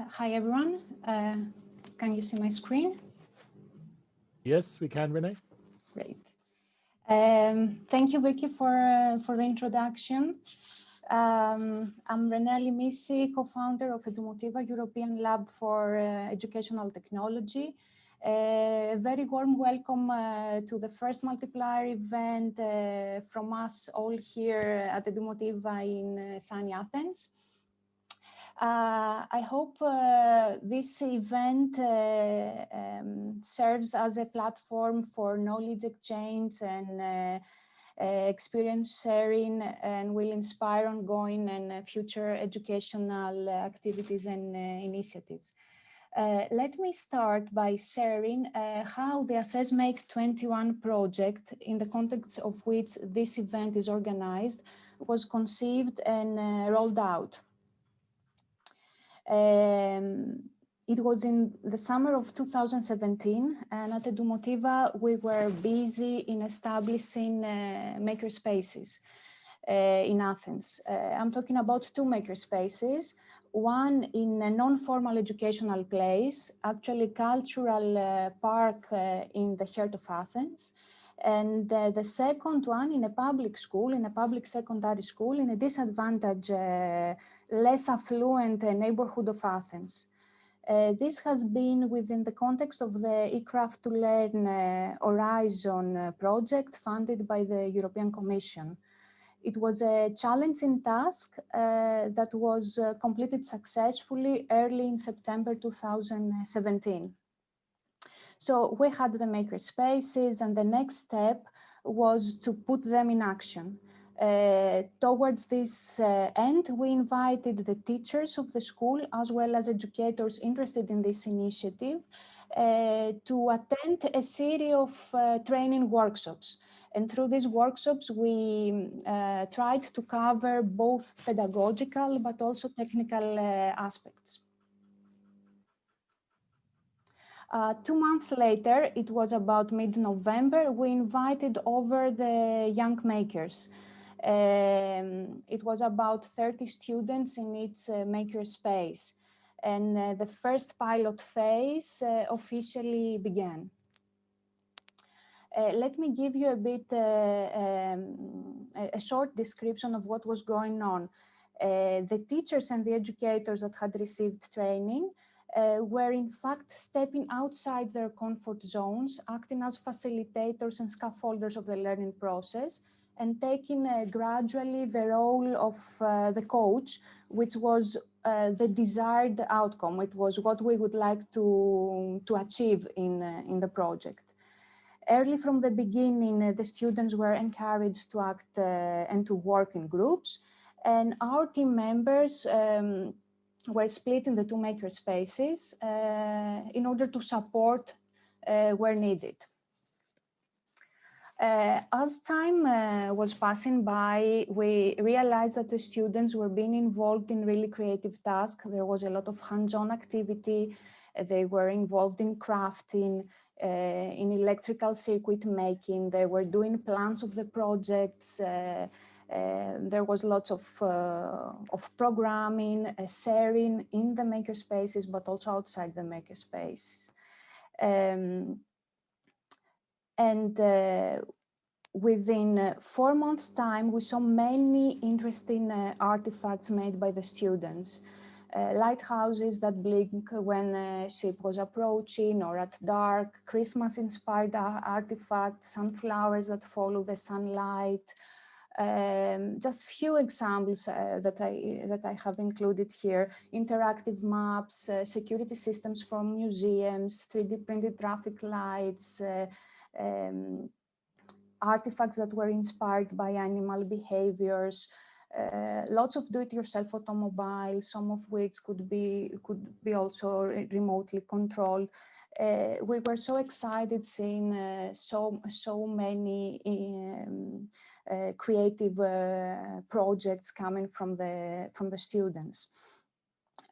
Hi, everyone. Can you see my screen? Yes, we can, Rene. Great. Thank you, Vicky, for the introduction. I'm Rene Alimisi, co-founder of Edumotiva, European Lab for Educational Technology. A very warm welcome to the first multiplier event from us all here at Edumotiva in sunny Athens. I hope this event serves as a platform for knowledge exchange and experience sharing, and will inspire ongoing and future educational activities and initiatives. Let me start by sharing how the ASSESSMAKE 21 project, in the context of which this event is organized, was conceived and rolled out. It was in the summer of 2017, and at Edumotiva, we were busy in establishing makerspaces in Athens. I'm talking about two makerspaces, one in a non-formal educational place, actually cultural park in the heart of Athens, and the second one in a public school, in a public secondary school, in a disadvantaged, less affluent neighborhood of Athens. This has been within the context of the eCraft to Learn Horizon project funded by the European Commission. It was a challenging task that was completed successfully early in September 2017. So we had the maker spaces, and the next step was to put them in action. Towards this end, we invited the teachers of the school, as well as educators interested in this initiative, to attend a series of training workshops. And through these workshops, we tried to cover both pedagogical but also technical aspects. 2 months later, it was about mid-November, we invited over the young makers. It was about 30 students in each maker space, and the first pilot phase officially began. Let me give you a bit a short description of what was going on. The teachers and the educators that had received training were in fact stepping outside their comfort zones, acting as facilitators and scaffolders of the learning process, and taking gradually the role of the coach, which was the desired outcome. It was what we would like to achieve in the project. Early from the beginning, the students were encouraged to act and to work in groups, and our team members were split in the two maker spaces in order to support where needed. As time was passing by, we realized that the students were being involved in really creative tasks. There was a lot of hands-on activity. They were involved in crafting, in electrical circuit making. They were doing plans of the projects. There was lots of programming, sharing in the maker spaces, but also outside the maker spaces. Within 4 months' time, we saw many interesting artifacts made by the students. Lighthouses that blink when a ship was approaching or at dark, Christmas-inspired artifacts, sunflowers that follow the sunlight. Just few examples that I have included here: interactive maps, security systems from museums, 3D printed traffic lights, artifacts that were inspired by animal behaviors, lots of do-it-yourself automobiles, some of which could be also remotely controlled. We were so excited seeing so many creative projects coming from the students.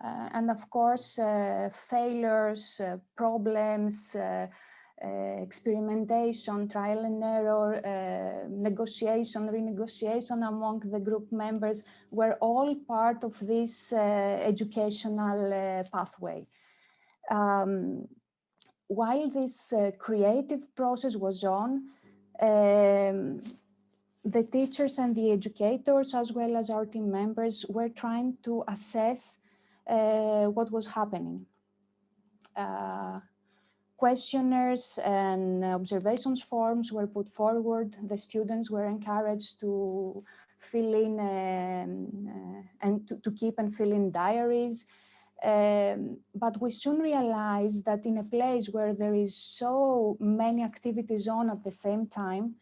And of course, failures, problems, experimentation, trial and error, negotiation, renegotiation among the group members were all part of this educational pathway. While this creative process was on, the teachers and the educators, as well as our team members, were trying to assess what was happening. Questionnaires and observations forms were put forward. The students were encouraged to fill in and to keep and fill in diaries. But we soon realized that in a place where there is so many activities on at the same time,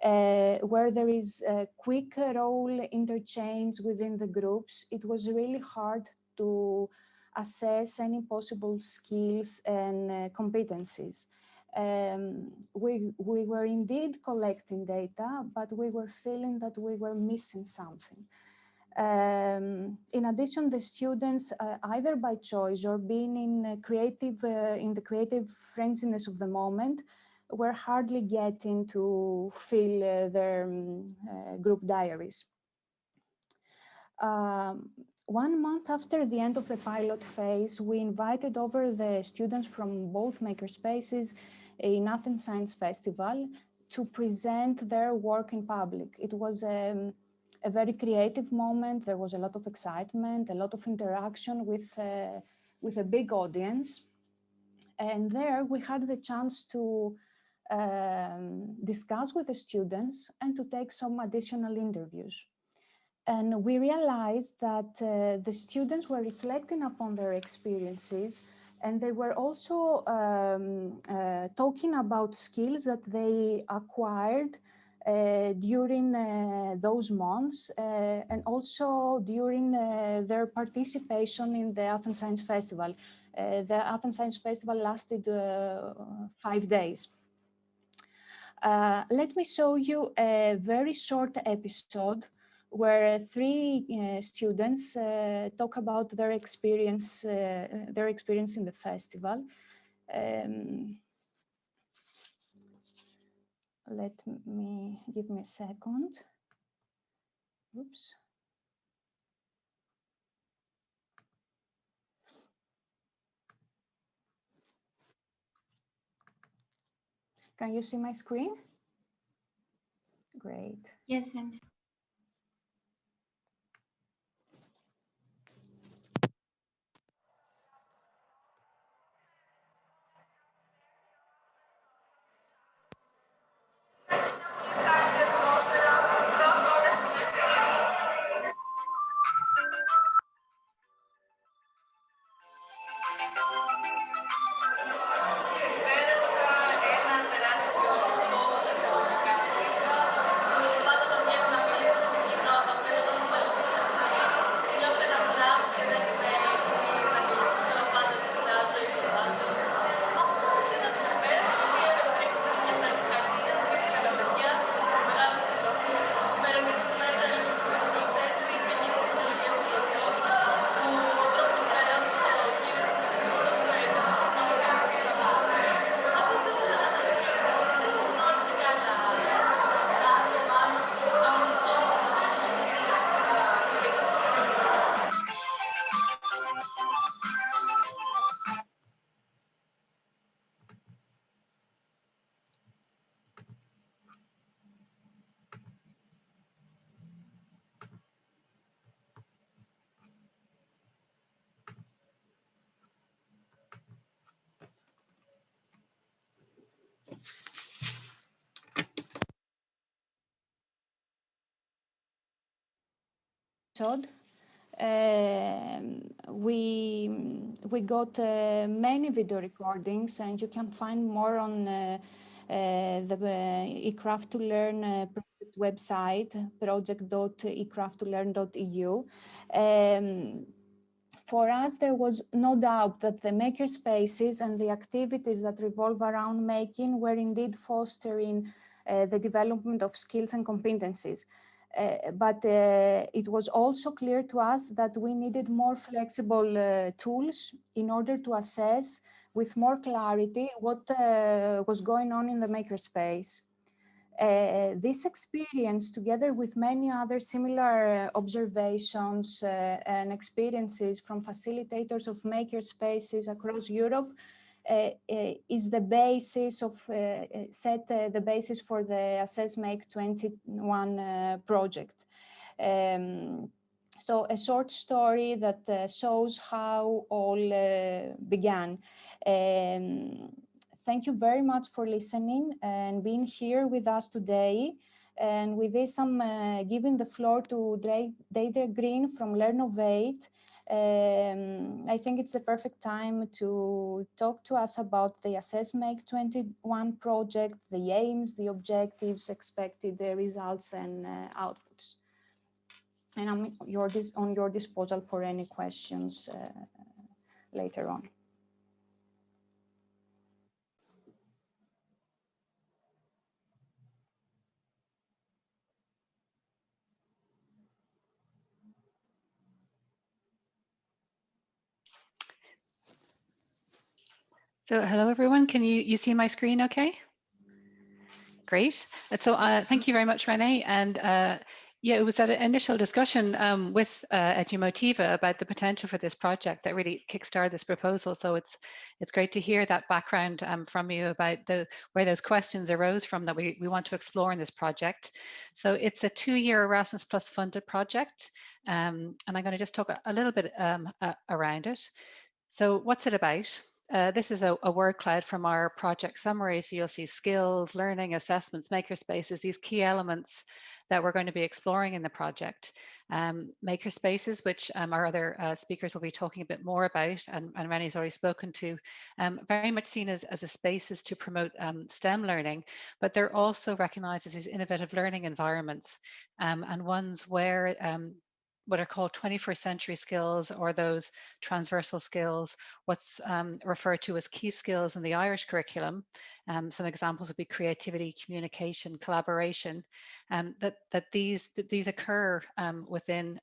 where there is a quick role interchange within the groups, it was really hard to assess any possible skills and competencies. We were indeed collecting data, but we were feeling that we were missing something. In addition, the students, either by choice or being in the creative frenziness of the moment, were hardly getting to fill their group diaries. 1 month after the end of the pilot phase, we invited over the students from both makerspaces in Athens Science Festival to present their work in public. It was a very creative moment. There was a lot of excitement, a lot of interaction with a big audience. And there we had the chance to discuss with the students and to take some additional interviews. And we realized that the students were reflecting upon their experiences, and they were also talking about skills that they acquired during those months and also during their participation in the Athens Science Festival. The Athens Science Festival lasted 5 days. Let me show you a very short episode where 3 students talk about their experience in the festival. Give me a second. Oops. Can you see my screen? Great. Yes, ma'am. We got many video recordings, and you can find more on the eCraft2Learn project website, project.ecraft2learn.eu. For us, there was no doubt that the makerspaces and the activities that revolve around making were indeed fostering the development of skills and competencies. But it was also clear to us that we needed more flexible tools in order to assess with more clarity what was going on in the makerspace. This experience, together with many other similar observations and experiences from facilitators of makerspaces across Europe, is the basis of the basis for the ASSESSMAKE 21 project. So a short story that shows how all began. Thank you very much for listening and being here with us today. And with this, I'm giving the floor to Deidre Green from Learnovate. I think it's the perfect time to talk to us about the ASSESSMAKE 21 project, the aims, the objectives, expected results and outputs. And I'm on your disposal for any questions later on. So hello, everyone. Can you see my screen okay? Great. So thank you very much, Rene. And yeah, it was that initial discussion with Edumotiva about the potential for this project that really kickstarted this proposal. So it's great to hear that background from you about where those questions arose from that we want to explore in this project. So it's a 2-year Erasmus Plus funded project. And I'm going to just talk a little bit around it. So what's it about? This is a word cloud from our project summary. So you'll see skills, learning, assessments, makerspaces, these key elements that we're going to be exploring in the project. Makerspaces, which our other speakers will be talking a bit more about, and Rene's already spoken to, very much seen as a spaces to promote STEM learning, but they're also recognized as these innovative learning environments and ones where what are called 21st century skills, or those transversal skills, what's referred to as key skills in the Irish curriculum. Some examples would be creativity, communication, collaboration, that these occur within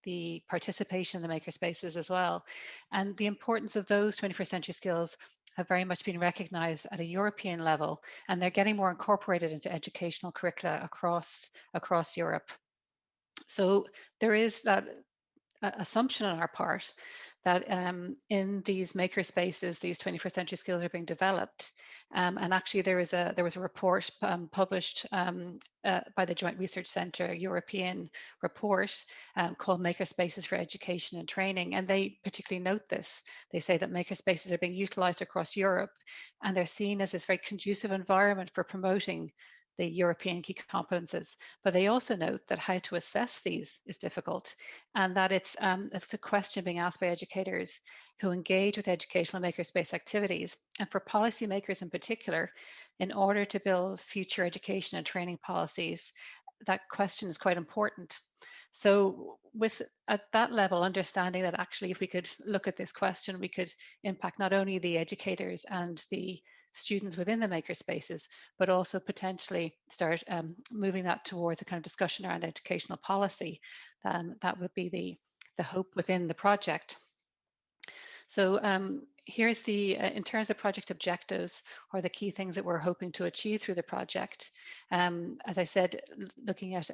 the participation in the makerspaces as well. And the importance of those 21st century skills have very much been recognized at a European level, and they're getting more incorporated into educational curricula across Europe. So there is that assumption on our part that in these makerspaces, these 21st century skills are being developed. And actually there was a report published by the Joint Research Centre, a European report called Makerspaces for Education and Training. And they particularly note this. They say that makerspaces are being utilised across Europe, and they're seen as this very conducive environment for promoting the European key competences. But they also note that how to assess these is difficult, and that it's a question being asked by educators who engage with educational makerspace activities, and for policymakers in particular, in order to build future education and training policies. That question is quite important. So at that level, understanding that actually if we could look at this question, we could impact not only the educators and the students within the makerspaces, but also potentially start moving that towards a kind of discussion around educational policy. That would be the hope within the project. So here's in terms of project objectives, or the key things that we're hoping to achieve through the project. As I said, looking at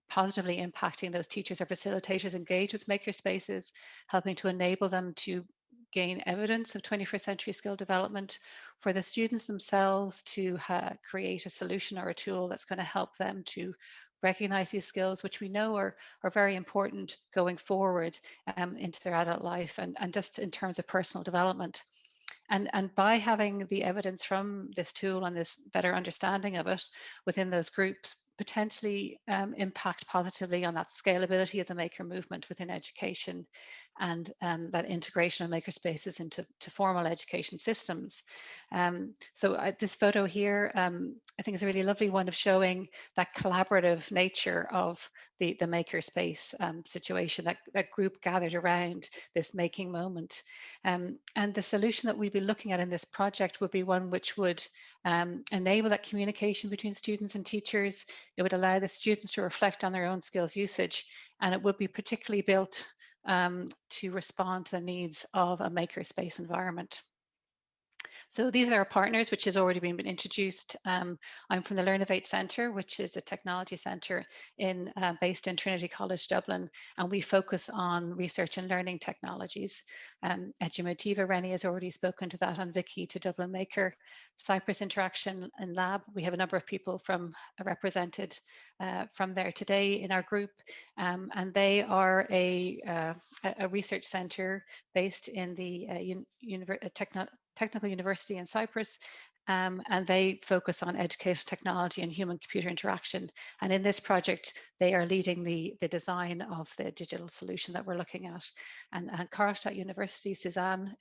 positively impacting those teachers or facilitators engaged with makerspaces, helping to enable them to gain evidence of 21st century skill development, for the students themselves to create a solution or a tool that's going to help them to recognize these skills, which we know are very important going forward into their adult life, and just in terms of personal development. And by having the evidence from this tool and this better understanding of it within those groups, potentially impact positively on that scalability of the maker movement within education, and that integration of makerspaces into formal education systems. So this photo here, I think is a really lovely one of showing that collaborative nature of the makerspace situation, that group gathered around this making moment. And the solution that we'd be looking at in this project would be one which would enable that communication between students and teachers. It would allow the students to reflect on their own skills usage, and it would be particularly built to respond to the needs of a makerspace environment. So these are our partners, which has already been introduced. I'm from the Learnovate Centre, which is a technology centre based in Trinity College Dublin, and we focus on research and learning technologies. Edumotiva, Rene has already spoken to that, and Vicky to Dublin Maker. Cyprus Interaction and Lab, we have a number of people represented from there today in our group, and they are a research centre based in the Technical University in Cyprus, and they focus on educational technology and human-computer interaction. And in this project, they are leading the design of the digital solution that we're looking at. And Karlstadt University, Suzanne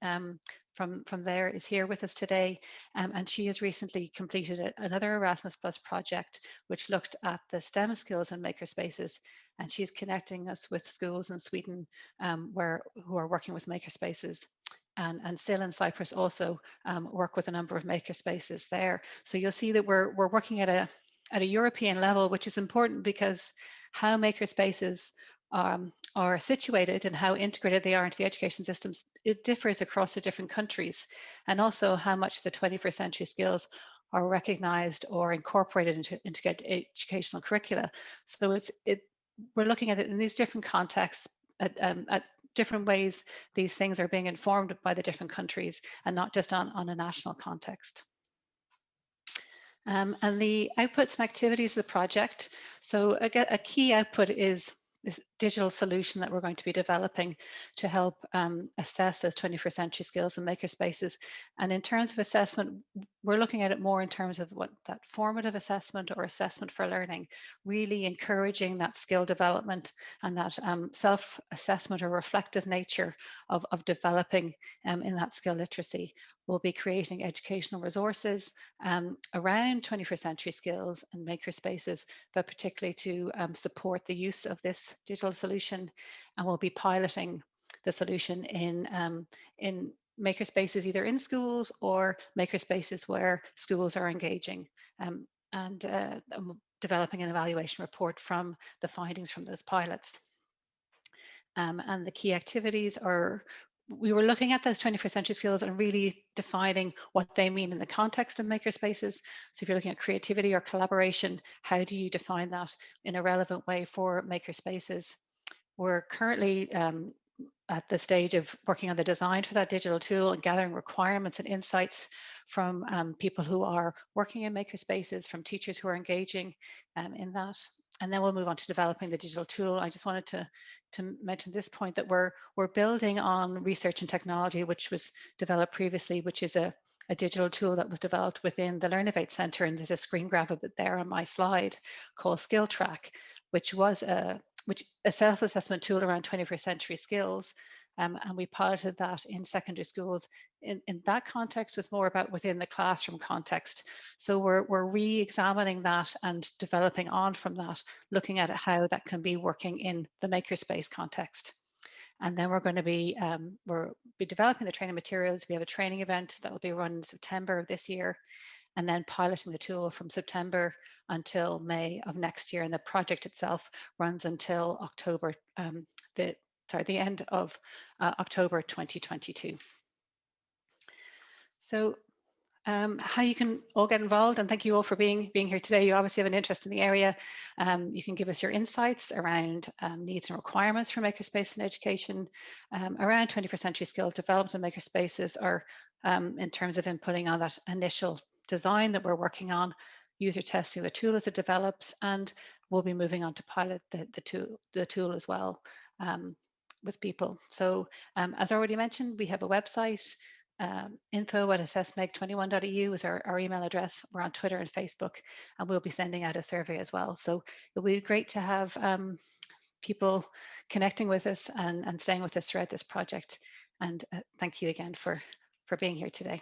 from there is here with us today, and she has recently completed another Erasmus Plus project, which looked at the STEM skills in makerspaces. And she's connecting us with schools in Sweden who are working with makerspaces. And still in Cyprus also work with a number of makerspaces there. So you'll see that we're working at a European level, which is important because how makerspaces are situated and how integrated they are into the education systems, it differs across the different countries, and also how much the 21st century skills are recognized or incorporated into educational curricula. So we're looking at it in these different contexts at different ways these things are being informed by the different countries and not just on a national context. And the outputs and activities of the project. So a key output is this digital solution that we're going to be developing to help assess those 21st century skills in makerspaces. And in terms of assessment, we're looking at it more in terms of what that formative assessment or assessment for learning, really encouraging that skill development and that self-assessment or reflective nature of developing in that skill literacy. We'll be creating educational resources around 21st century skills and makerspaces, but particularly to support the use of this digital solution. And we'll be piloting the solution in makerspaces, either in schools or makerspaces where schools are engaging, and developing an evaluation report from the findings from those pilots. And the key activities are, we were looking at those 21st century skills and really defining what they mean in the context of makerspaces. So if you're looking at creativity or collaboration, how do you define that in a relevant way for makerspaces? We're currently at the stage of working on the design for that digital tool and gathering requirements and insights from people who are working in makerspaces, from teachers who are engaging in that. And then we'll move on to developing the digital tool. I just wanted to mention this point that we're building on research and technology, which was developed previously, which is a digital tool that was developed within the Learnovate Centre. And there's a screen grab of it there on my slide called Skill Track, which was a self-assessment tool around 21st century skills. And we piloted that in secondary schools. In that context was more about within the classroom context. So we're re-examining that and developing on from that, looking at how that can be working in the makerspace context. And then we're going to be developing the training materials. We have a training event that will be run in September of this year, and then piloting the tool from September until May of next year. And the project itself runs until October, the end of October 2022. So how you can all get involved, and thank you all for being here today. You obviously have an interest in the area. You can give us your insights around needs and requirements for makerspace and education, around 21st century skills development in makerspaces, or in terms of inputting on that initial design that we're working on, user testing the tool as it develops, and we'll be moving on to pilot the tool as well with people. So as already mentioned, we have a website. info@assessmake21.eu is our email address. We're on Twitter and Facebook, and we'll be sending out a survey as well. So it'll be great to have people connecting with us and staying with us throughout this project. And thank you again for being here today.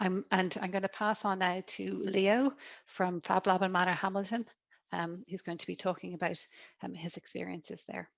I'm going to pass on now to Leo from Fab Lab in Manor Hamilton, who's going to be talking about his experiences there.